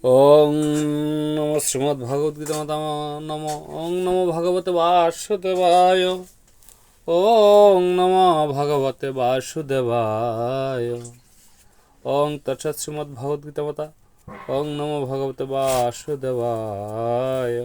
ওং নমঃ শ্রীমদ্ভগবদ্গীতা মাতা নম। ওং নমো ভগবতে বাসুদেবায়। ওং নমো ভগবতে বাসুদেবায়। ওং তৎসৎ শ্রীমদ্ভগবদ্গীতা মাতা। ওং নমো ভগবতে বাসুদেবায়।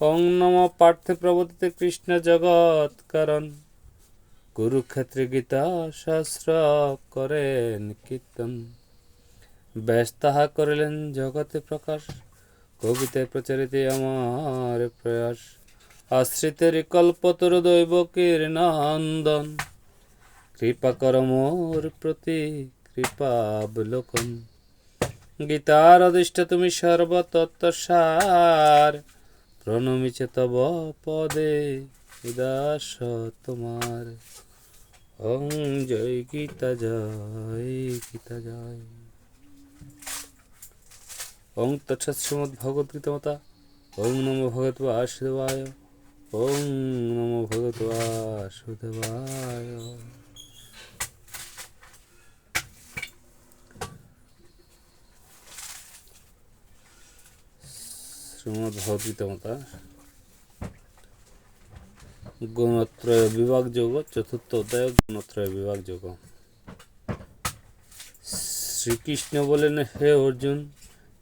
ওং নমো পার্থে প্রবর্তিতে কৃষ্ণ জগৎ কারণ কুরুক্ষেত্রে গীতা শাস্ত্র করেন কীর্তন। ব্যাস তাহা করিলেন জগতে প্রকাশ, কবিতে প্রচারিতে আমার প্রয়াস। আশ্রিতের কল্পতরু দৈবকীর নন্দন, কৃপা কর মোর প্রতি কৃপাবলোকন। গীতার অধিষ্ঠা তুমি সর্বতত্ত্বসার, প্রণমিছে তব পদে দাস তোমার। ওং জয় গীতা জয়, গীতা জয়। ওং তৎসৎ শ্রীমদ্ভগবদ্গীতা মাতা। ওং নমো ভগবতে বাসুদেবায়। ওং নমো ভগবতে বাসুদেবায়। শ্রীমদ্ভগবদ্গীতা মাতা গুণত্রয় বিভাগ যোগ, চতুর্থ অধ্যায় গুণত্রয় বিভাগ যোগ। শ্রীকৃষ্ণ বলেন, হে অর্জুন,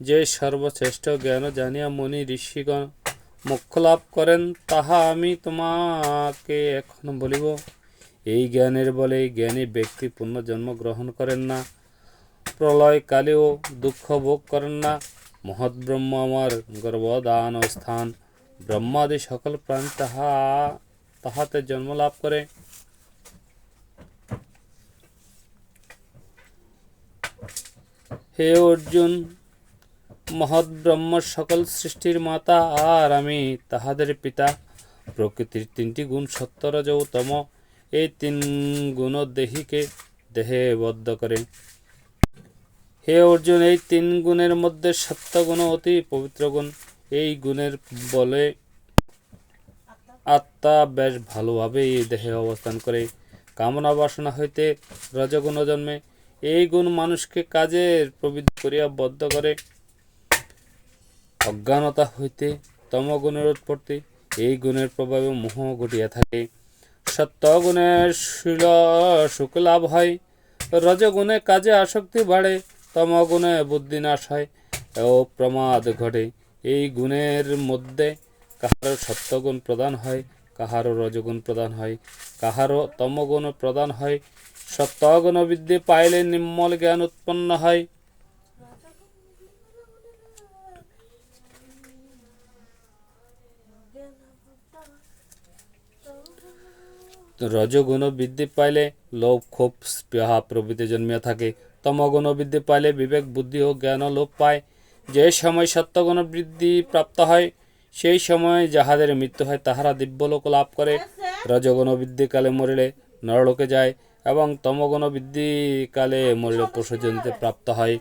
যে সর্বশ্রেষ্ঠ জ্ঞান জানিয়া মুনি ঋষিগণ মোক্ষ লাভ করেন, তাহা আমি তোমাকে এখন বলিব। এই জ্ঞানের বলে জ্ঞানী ব্যক্তি পুনর্জন্ম গ্রহণ করেন না, প্রলয়কালেও দুঃখ ভোগ করেন না। মহৎ ব্রহ্ম আমার গর্ভদান স্থান, ব্রহ্মাদি সকল প্রাণ তাহাতে জন্ম লাভ করে। হে অর্জুন, মহৎ ব্রহ্ম সকল সৃষ্টির মাতা, আর আমি তাহাদের পিতা। প্রকৃতির তিনটি গুণ সত্য রজ ও তম, এই তিন গুণ দেহিকে দেহে বদ্ধ করে। হে অর্জুন, এই তিন গুণের মধ্যে সত্য গুণ অতি পবিত্র গুণ। এই গুণের বলে আত্মা বেশ ভালোভাবে এই দেহে অবস্থান করে। কামনা বাসনা হইতে রজগুণ জন্মে। এই গুণ মানুষকে কাজের প্রবৃত্তি করিয়া বদ্ধ করে। অজ্ঞানতা হইতে তমগুণের উৎপত্তি, এই গুণের প্রভাবে মোহ ঘটিয়া থাকে। সত্যগুণে শীল সুখ লাভ হয়, রজগুণে কাজে আসক্তি বাড়ে, তমগুণে বুদ্ধি নাশ হয় ও প্রমাদ ঘটে। এই গুণের মধ্যে কাহারও সত্যগুণ প্রদান হয়, কাহারও রজগুণ প্রদান হয়, কাহারও তমগুণ প্রদান হয়। সত্যগুণ বৃদ্ধি পাইলে নির্মল জ্ঞান উৎপন্ন হয়। রজগুণ বৃদ্ধি পাইলে লোভ ক্ষোভ স্পৃহা প্রভৃতি জন্মিয়া থাকে। তমগুণ বৃদ্ধি পাইলে বিবেক বুদ্ধি ও জ্ঞান লোপ পায়। যে সময় সত্যগুণ বৃদ্ধি প্রাপ্ত হয়, সেই সময় যাহাদের মৃত্যু হয় তাহারা দিব্যলোক লাভ করে। রজগুণ বৃদ্ধিকালে মরিলে নরলোকে যায়, এবং তমগুণ বৃদ্ধিকালে মরিলে পশুজনিতে প্রাপ্ত হয়।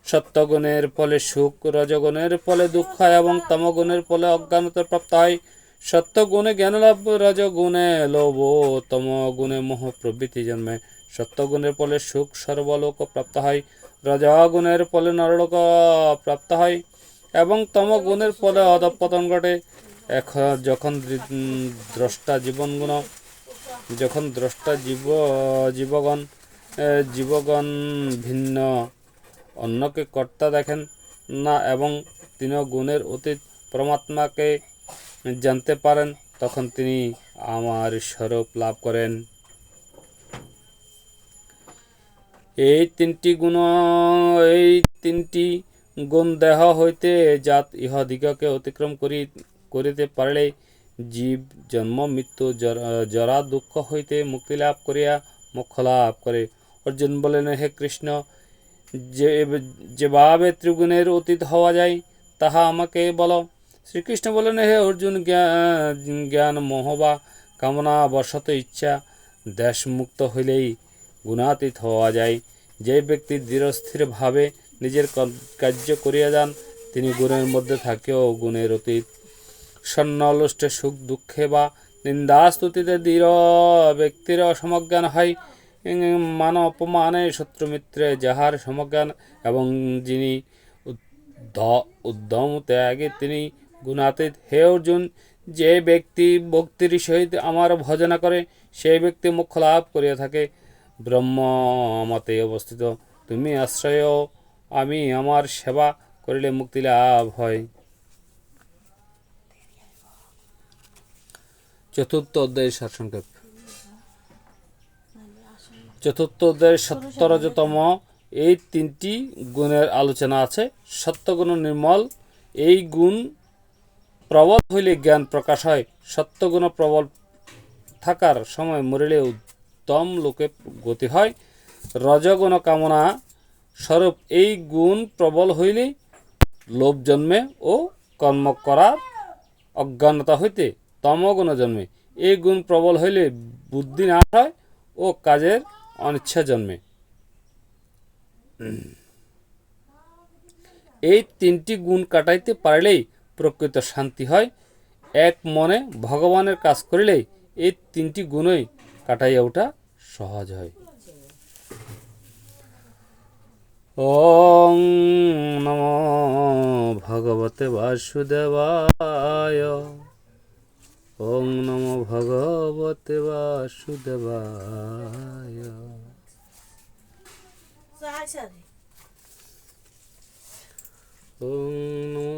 সত্যগুণের ফলে সুখ, রজগুণের ফলে দুঃখ, এবং তমগুণের ফলে অজ্ঞানতা প্রাপ্ত হয়। সত্যগুণে জ্ঞানলাভ, রজগুণে লোভ ও তমগুণে মোহ প্রভৃতি জন্মে। সত্যগুণের ফলে সুখ সর্বলোক প্রাপ্ত হয়, রজগুণের ফলে নরলোক প্রাপ্ত হয়, এবং তমগুণের ফলে অধঃপতন ঘটে। যখন দ্রষ্টা জীবগণ ভিন্ন অন্যকে কর্তা দেখেন না এবং তিন গুণের অতীত পরমাত্মাকে জানতে পারেন, তখন তিনি আমার স্বরূপ লাভ করেন। এই তিনটি গুণ দেহ হইতে জাত ইহদিগকে অতিক্রম করিতে পারিলে জীব জন্ম মৃত্যু জরা দুঃখ হইতে মুক্তি লাভ করিয়া মোক্ষ লাভ করে। অর্জুন বলেন, হে কৃষ্ণ, যেভাবে ত্রিগুণের অতীত হওয়া যায় তাহা আমাকে বলো। শ্রীকৃষ্ণ বলেন, হে অর্জুন, জ্ঞান মোহ বা কামনা বশত ইচ্ছা দেশমুক্ত হইলেই গুণাতীত হওয়া যায়। যে ব্যক্তি দৃঢ়স্থিরভাবে নিজের কার্য করিয়া যান, তিনি গুণের মধ্যে থাকেও গুণের অতীত। স্বর্ণলুষ্টে সুখ দুঃখে বা নিন্দাস্তুতিতে দৃঢ় ব্যক্তির সমজ্ঞান হয়। মান অপমানে শত্রুমিত্রে যাহার সমজ্ঞান, এবং যিনি উদ্যম ত্যাগে তিনি গুণাতীত। হে অর্জুন, যে ব্যক্তি ভক্তির সহিত আমার ভজনা করে, সেই ব্যক্তি মোক্ষ লাভ করিয়া থাকে। ব্রহ্ম মতে অবস্থিত তুমি আশ্রয়, আমি আমার সেবা করিলে মুক্তি লাভ হয়। চতুর্থ অধ্যায়ের সারসংক্ষেপ। চতুর্থ অধ্যায়ের সত্তরজতম এই তিনটি গুণের আলোচনা আছে। সত্যগুণ নির্মল, এই গুণ প্রবল হইলে জ্ঞান প্রকাশ হয়। সত্যগুণ প্রবল থাকার সময় মরিলে উত্তম লোকে গতি হয়। রজগুণ কামনা স্বরূপ, এই গুণ প্রবল হইলে লোভ জন্মে ও কর্ম করার অজ্ঞানতা হইতে তমগুণ জন্মে। এই গুণ প্রবল হইলে বুদ্ধি নাশ হয় ও কাজের অনিচ্ছা জন্মে। এই তিনটি গুণ কাটাইতে পারলেই প্রকৃত শান্তি হয়। এক মনে ভগবানের কাজ করিলেই এই তিনটি গুণই কাটাইয়া ওঠা সহজ হয়। ওং নমো ভগবতে বাসুদেবায়। ওং নমো ভগবতে বাসুদেবায়। ওং নমো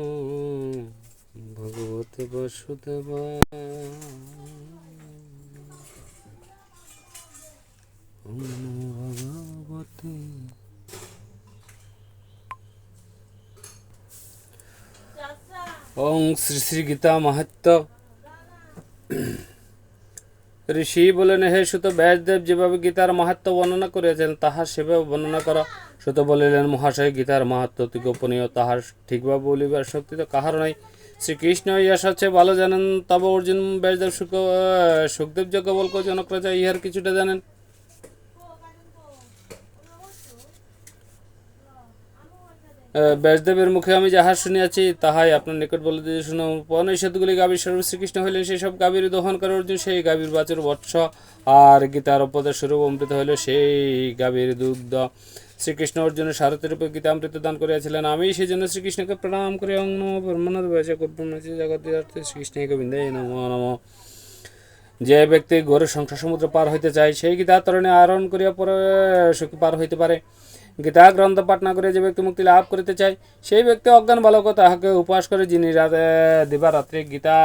ভগবতে বাসুদেবায়। ওং নমো ভগবতে। ওং শ্রী শ্রী গীতা মাহাত্ম্য। ঋষি বলেন, হে সুত, ব্যাসদেব যেভাবে গীতার মাহাত্ম্য বর্ণনা করিয়াছেন তাহার সেভাবে বর্ণনা করা। সুত বলিলেন, মহাশয়, গীতার মাহাত্ম্য অতি গোপনীয়, তাহার ঠিকভাবে বলিবার শক্তি তো কাহার নাই। শ্রীকৃষ্ণ ইহা সবচেয়ে ভালো জানেন। তবে অর্জুন ব্যাসদেব সুখদেব যজ্ঞ বলক জনক রাজা ইহার কিছুটা জানেন। ব্যাসদেবের মুখে আমি যাহা শুনিয়াছি তাহাই আপনার নিকট বলে দিয়ে শুনো। উপনিষদগুলি গাভীর স্বরূপ শ্রীকৃষ্ণ হইলেন, সেই সব গাভীর দহন করে অর্জুন, সেই গাভীর বাছুর বৎস। আর গীতার উপদেশ স্বরূপ অমৃত হইল সেই গাভীর দুগ্ধ। শ্রীকৃষ্ণ অর্জুনের সারথী রূপে গীতা অমৃত দান করিয়াছিলেন। আমি সেই জন্য শ্রীকৃষ্ণকে প্রণাম করি। অং নমো ব্রহ্মণাদ বয়সে জগৎ শ্রীকৃষ্ণ গোবিন্দায় নমো নমঃ। যে ব্যক্তি ঘোর সংসার সমুদ্র পার হইতে চায়, সেই গীতা তরণে আহরণ করিয়া পরে সুখী পার হইতে পারে। গীতা গ্রন্থ পাঠ না করে যে ব্যক্তি মুক্তি লাভ করিতে চায়, সেই ব্যক্তি অজ্ঞান বালক তাহাকে উপহাস করে, যিনি দিবারাত্রি গীতা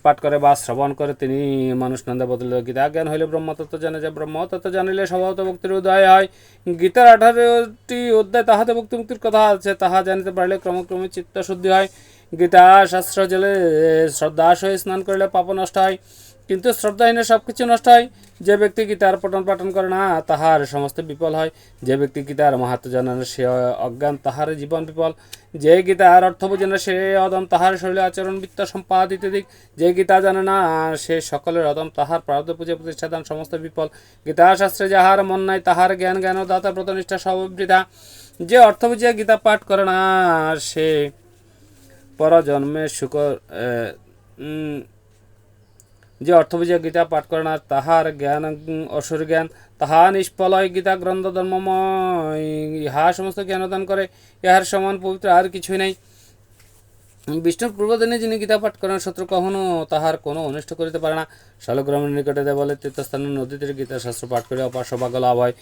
পাঠ করে বা শ্রবণ করে, তিনি মানুষ নন্দে বদলে। গীতা জ্ঞান হইলে ব্রহ্মতত্ত্ব জানে যায়। ব্রহ্মতত্ত্ব জানিলে স্বভাবত ভক্তির উদয় হয়। গীতার 18টি অধ্যায় তাহাতে ভক্তি মুক্তির কথা আছে, তাহা জানিতে পারলে ক্রমক্রমে চিত্ত শুদ্ধি হয়। গীতা শাস্ত্র জলে শ্রদ্ধা সহিত স্নান করিলে পাপ নষ্ট হয়, কিন্তু শ্রদ্ধাহীনের সব কিছু নষ্ট হয়। যে ব্যক্তি গীতার পঠন পাঠন করে না, তাহার সমস্ত বিফল হয়। যে ব্যক্তি গীতার মাহাত্ম্য জানে না, সে অজ্ঞান, তাহার জীবন বিফল। যে গীতার অর্থ বোঝে না, সে অদম, তাহার শরীরে আচরণ বৃত্ত সম্পাদ ইত্যাদি। যে গীতা জানে না, সে সকলের অদম, তাহার প্রারব্ধ পূজা প্রতিষ্ঠাদান সমস্ত বিফল। গীতা শাস্ত্রে যাহার মন নাই, তাহার জ্ঞান জ্ঞানদাতা ব্রতনিষ্ঠা সব বৃথা। যে অর্থ বুঝিয়া গীতা পাঠ করে না, সে পরজন্মে যে অর্থ বুঝিয়া গীতা পাঠ করে না, তাহার জ্ঞান অসুর জ্ঞান, তাহা নিষ্ফল হয়। গীতা গ্রন্থ ধর্মময়, ইহা সমস্ত জ্ঞানদান করে, ইহার সমান পবিত্র আর কিছুই নাই। বিষ্ণুর পূর্বদিনে যিনি গীতা পাঠ করেন, শত্রু কখনো তাহার কোনো অনিষ্ট করিতে পারে না। শালগ্রামের নিকটে দেবালয় তীর্থস্থানের নদীতে গীতা শাস্ত্র পাঠ করে অপার সৌভাগ্য লাভ হয়।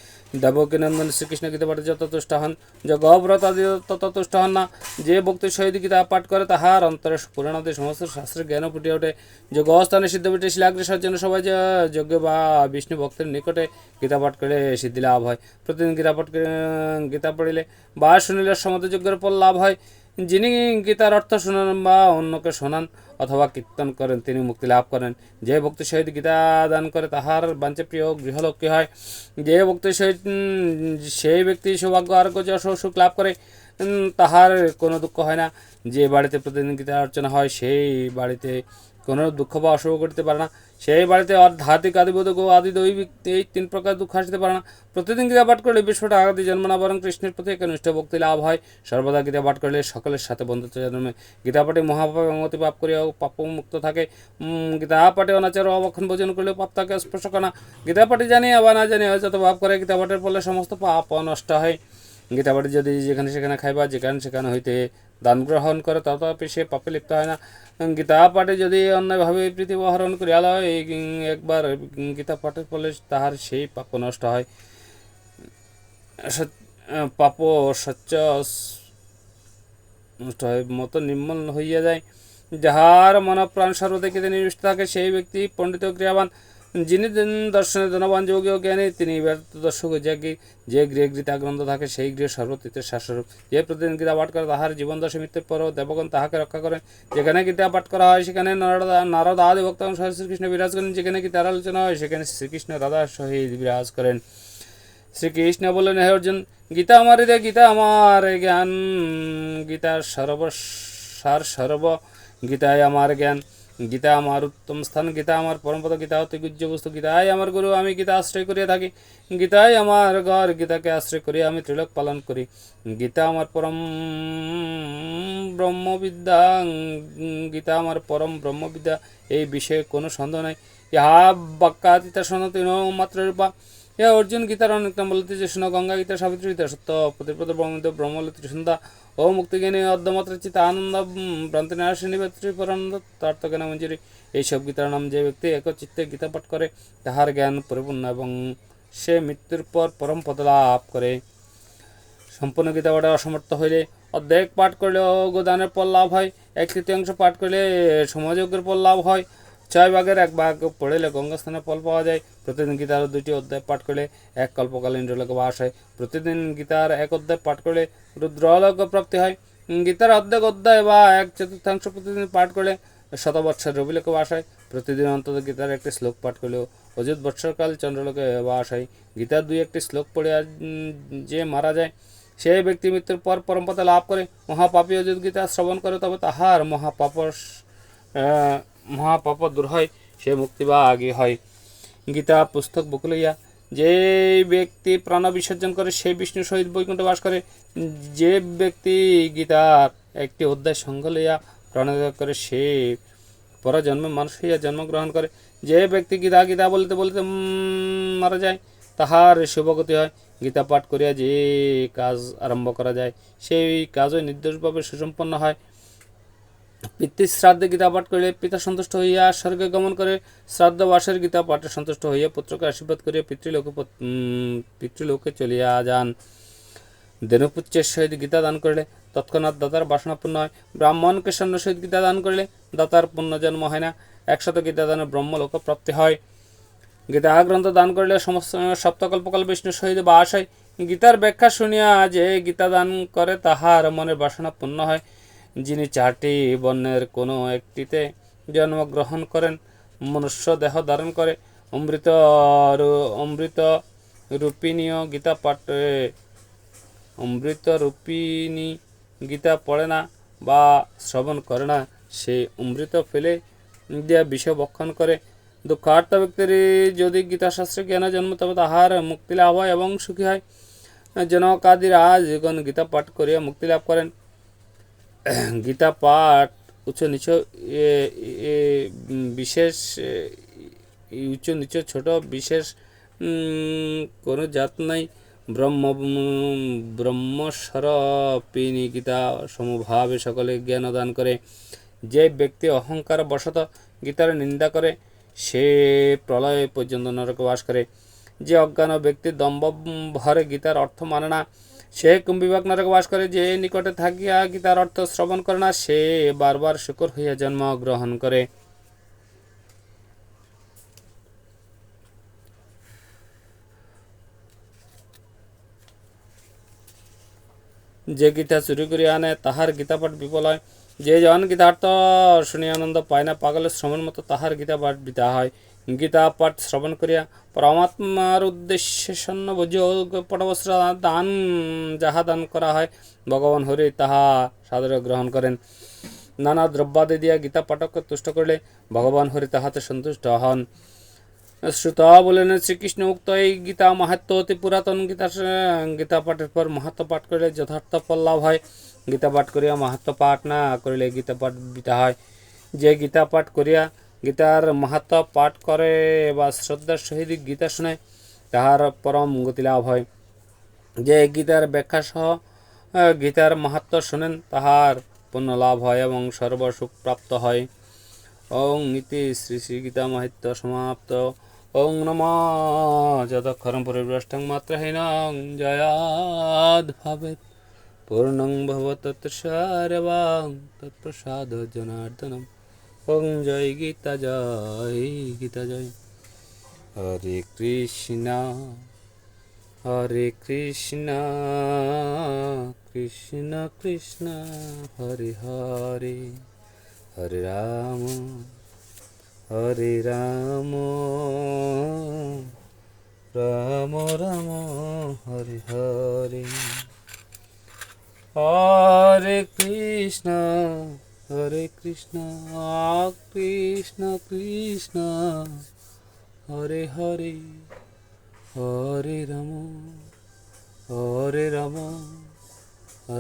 দেবকী নন্দন শ্রীকৃষ্ণ গীতা পাঠে যত তুষ্ট হন, যে গহব্রত আদি তত তুষ্ট হন না। যে ভক্তির সহিত গীতা পাঠ করে, তাহার অন্তরে পুরাণাদি সমস্ত শাস্ত্রের জ্ঞান ফুটিয়া ওঠে। যে গহস্থানে সিদ্ধপীঠে শিলাগ্রেসর জন্য সবাই যে যজ্ঞ বা বিষ্ণু ভক্তের নিকটে গীতা পাঠ করে সিদ্ধি লাভ হয়। প্রতিদিন গীতা পড়িলে বা শুনিলে সমত যজ্ঞের ফল লাভ হয়। যিনি গীতার অর্থ শোনান বা অন্যকে শোনান অথবা কীর্তন করেন, তিনি মুক্তি লাভ করেন। যে ভক্তির সহিত গীতা দান করে, তাহার বাঞ্ছে প্রিয় গৃহলক্ষ্মী হয়। যে ভক্তির সহিত সেই ব্যক্তি সৌভাগ্য আরোগ্য যশ সুখ লাভ করে, তাহার কোনো দুঃখ হয় না। যে বাড়িতে প্রতিদিন গীতা অর্চনা হয়, সেই বাড়িতে কোনো দুঃখ বা অশুভ করতে পারে না। সেই বাড়িতে আধ্যাত্মিক আদিবোধক ও আদি দৈবিক এই 3 প্রকার দুঃখ আসতে পারে না। প্রতিদিন গীতা পাঠ করলে বিশ্বটা আদি জন্ম না, বরং কৃষ্ণের প্রতি একনিষ্ঠ ভক্তি লাভ হয়। সর্বদা গীতা পাঠ করলে সকলের সাথে বন্ধুত্ব জন্মে। গীতা পাঠে মহাপাপ অতি পাপ করিয়াও পাপ মুক্ত থাকে। গীতা পাঠে অনাচার ও অবক্ষণ ভোজন করলে পাপ তাকে স্পর্শ করে না। গীতা পাঠে জানিয়া বা না জানিয়া যত পাপ করে, গীতা পাঠের ফলে সমস্ত পাপ নষ্ট হয়। গীতা পাঠে যদি যেখানে সেখানে খাইবা যেখানে সেখানে হইতে দান গ্রহণ করে তথাপি সে পাপে লিপ্ত হয় না। গীতা পাঠে যদি অন্যায়ভাবে পৃথিবী হরণ করিয়া লয় একবার গীতা পাঠের ফলে তাহার সেই পাপ নষ্ট হয়, পাপ সচ্চ নষ্ট হয়, মতো নির্মল হইয়া যায়। যাহার মন প্রাণ সর্বদেখিতে নিবিষ্ট থাকে সেই ব্যক্তি পণ্ডিত ক্রিয়াবান। যিনি দর্শনে ধনবান যোগী ও জ্ঞানী তিনি ব্যর্থ দর্শক। যে গৃহে গীতা গ্রন্থ থাকে সেই গৃহে সর্বতীর্থের শাস্বরূপ। যে প্রতিদিন গীতা পাঠ করে তাহার জীবন দশা মৃত্যুর পরও দেবগণ তাহাকে রক্ষা করেন। যেখানে গীতা পাঠ করা হয় সেখানে নারদ আদি ভক্তগণ সহ শ্রীকৃষ্ণ বিরাজ করেন। যেখানে গীতার আলোচনা হয় সেখানে শ্রীকৃষ্ণ রাধার সহিত বিরাজ করেন। শ্রীকৃষ্ণ বললেন, হে অর্জুন, গীতা আমার হৃদয়, গীতা আমার জ্ঞান, গীতা সর্বসার সর্ব, গীতায় আমার জ্ঞান, গীতা আমার উত্তম স্থান, গীতা আমার পরমপদ, গীতা অতি গুহ্য বস্তু, গীতায় আমার গুরু, আমি গীতা আশ্রয় করিয়া থাকি। গীতায় আমার ঘর, গীতাকে আশ্রয় করিয়া আমি ত্রিলোক পালন করি। গীতা আমার পরম ব্রহ্মবিদ্যা, গীতা আমার পরম ব্রহ্মবিদ্যা, এই বিষয়ে কোনো সন্দেহ নাই। ইহা বাক্যাতীতা সনতি মাত্র রূপা। হে অর্জুন, গীতার অনেক নাম বলিতে যে শোনো, গঙ্গা গীতা, সাবিত্রী গীতা, সত্য প্রতিপদ ব্রহ্মবিদ্য, ব্রহ্মলতি সন্ধ্যা, ও মুক্তিজ্ঞানী, অর্ধমাত্র চিত্ত আনন্দ, ভ্রান্তি নাশিনী, পরানন্দ, তার্থজ্ঞান মঞ্জুরি। এইসব গীতার নাম। যে ব্যক্তি একচিত্তে গীতা পাঠ করে তাহার জ্ঞান পরিপূর্ণ এবং সে মৃত্যুর পর পরম পদ লাভ করে। সম্পূর্ণ গীতা পাঠে অসমর্থ হইলে অর্ধেক পাঠ করলে গোদানের ফল লাভ হয়, 1/3 পাঠ করলে সমাজযজ্ঞের ফল লাভ হয়, 6 ভাগের 1 ভাগ পড়িলে গঙ্গাস্থানের ফল পাওয়া যায়। প্রতিদিন গীতার 2টি অধ্যায় পাঠ করলে 1 কল্পকাল ইন্দ্রলোকে বাস হয়। প্রতিদিন গীতার 1 অধ্যায় পাঠ করলে রুদ্রলোক প্রাপ্তি হয়। গীতার অর্ধেক অধ্যায় বা 1/4 প্রতিদিন পাঠ করলে শতবৎসর রবিলোকে বাস হয়। প্রতিদিন অন্তত গীতার 1টি শ্লোক পাঠ করলেও অযুত বৎসরকাল চন্দ্রলোকে বাস হয়। গীতার 2-1টি শ্লোক পড়ে যে মারা যায় সেই ব্যক্তি মৃত্যুর পর পরমপদে লাভ করে। মহাপাপী অযুত গীতা শ্রবণ করে তবে তাহার মহাপাপ দূর হয়, সে মুক্তি বা আগে হয়। গীতা পুস্তক বুক লইয়া যে ব্যক্তি প্রাণ বিসর্জন করে সেই বিষ্ণু সহিত বৈকুণ্ঠে বাস করে। যে ব্যক্তি গীতার 1টি অধ্যায় সঙ্গ লইয়া প্রাণত্যাগ করে সে পরজন্মে মানুষ হইয়া জন্মগ্রহণ করে। যে ব্যক্তি গীতা গীতা বলিতে বলিতে মারা যায় তাহার শুভগতি হয়। গীতা পাঠ করিয়া যে কাজ আরম্ভ করা যায় সেই কাজও নির্দোষভাবে সুসম্পন্ন হয়। পিতৃশ্রাদ্ধে গীতা পাঠ করিলে পিতা সন্তুষ্ট হইয়া স্বর্গে গমন করে। শ্রাদ্ধবাসের গীতা পাঠে সন্তুষ্ট হইয়া পুত্রকে আশীর্বাদ করিয়া পিতৃলোকে চলিয়া যান। দেনুপুচ্ছের সহিত গীতা দান করিলে তৎক্ষণাৎ দাতার বাসনা পূর্ণ হয়। ব্রাহ্মণকে স্বর্ণ সহিত গীতা দান করিলে দাতার পুণ্যজন্ম হয় না, 100 গীতা দানে ব্রহ্মলোক প্রাপ্তি হয়। গীতা গ্রন্থ দান করিলে সমস্ত সপ্তকল্পকাল বিষ্ণুর সহিত বাস হয়। গীতার ব্যাখ্যা শুনিয়া যে গীতা দান করে তাহার মনের বাসনা পূর্ণ হয়। যিনি 4টি বর্ণের কোনো একটিতে জন্মগ্রহণ করেন, মনুষ্য দেহ ধারণ করে, অমৃত রূপিণী গীতা পড়ে না বা শ্রবণ করে না, সে অমৃত ফেলে দিয়া বিষ ভক্ষণ করে। দুঃখার্ত ব্যক্তির যদি গীতাশাস্ত্রে জ্ঞান জন্ম তবে তাহার মুক্তি লাভ হয় এবং সুখী হয়। জনকাদিরা যখন গীতা পাঠ করিয়া মুক্তি লাভ করেন। গীতা পাঠ উচ্চ নিচ বিশেষ উচ্চ নিচ ছোট বিশেষ কোনো জাত নাই। ব্রহ্মস্বরূপিণী গীতা সমভাবে সকলে জ্ঞান দান করে। যে ব্যক্তি অহংকার বশত গীতার নিন্দা করে সে প্রলয় পর্যন্ত নরকে বাস করে। যে অজ্ঞান ব্যক্তি দম্ভ ভরে গীতার অর্থ মানে না সে কুম্ভিবাগ নরকে বাস করে। যে নিকটে থাকিয়া গীতার অর্থ শ্রবণ করে না সে বারবার শুকর হইয়া জন্ম গ্রহণ করে। যে গীতা চুরি করিয়া আনে তাহার গীতাপাঠ বিফল হয়। যে জন গীতার্থ শুনিয়া আনন্দ পায় না পাগলের শ্রমণ মতো তাহার গীতাপাঠ বৃথা হয়। গীতা পাঠ শ্রবণ করিয়া পরমাত্মার উদ্দেশ্যে স্বর্ণ ভোজ্য পটবস্ত্র দান যাহা দান করা হয় ভগবান হরি তাহা সাদরে গ্রহণ করেন। নানা দ্রব্যাদি দিয়া গীতা পাঠককে তুষ্ট করিলে ভগবান হরি তাহাতে সন্তুষ্ট হন। শ্রুতা বলেন, শ্রীকৃষ্ণ উক্ত এই গীতা মাহাত্ম অতি পুরাতন। গীতা পাঠের পর মাহাত্ম পাঠ করিলে যথার্থ ফল লাভ হয়। গীতা পাঠ করিয়া মাহাত্ম পাঠ না করিলে গীতা পাঠ বৃথা হয়। যে গীতা পাঠ করিয়া গীতার মাহাত্ম পাঠ করে বা শ্রদ্ধার সহিত গীতা শুনে তাহার পরম গতি লাভ হয়। যে গীতার ব্যাখ্যা সহ গীতার মাহাত্ম্য শোনেন তাহার পুণ্য লাভ হয় এবং সর্বসুখ প্রাপ্ত হয়। ওং ইতি শ্রী শ্রী গীতা মাহাত্ম্য সমাপ্ত। ওং নমঃ যদক্ষরং পরিভ্রষ্টং মাত্রহীনং জয়াদ ভাবেত পূর্ণং ভবত তৎসারবাং তৎপ্রসাদ জনার্দনম। ওং জয় গীতা জয় গীতা জয়। হরে কৃষ্ণ হরে কৃষ্ণ কৃষ্ণ কৃষ্ণ হরে হরে হরে রাম রাম রাম হরে হরে। হরে কৃষ্ণ কৃষ্ণ কৃষ্ণ হরে হরে হরে রাম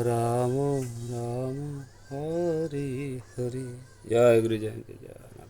রাম রাম হরে হরে। জয় গুরু জয়ন্তী জয়।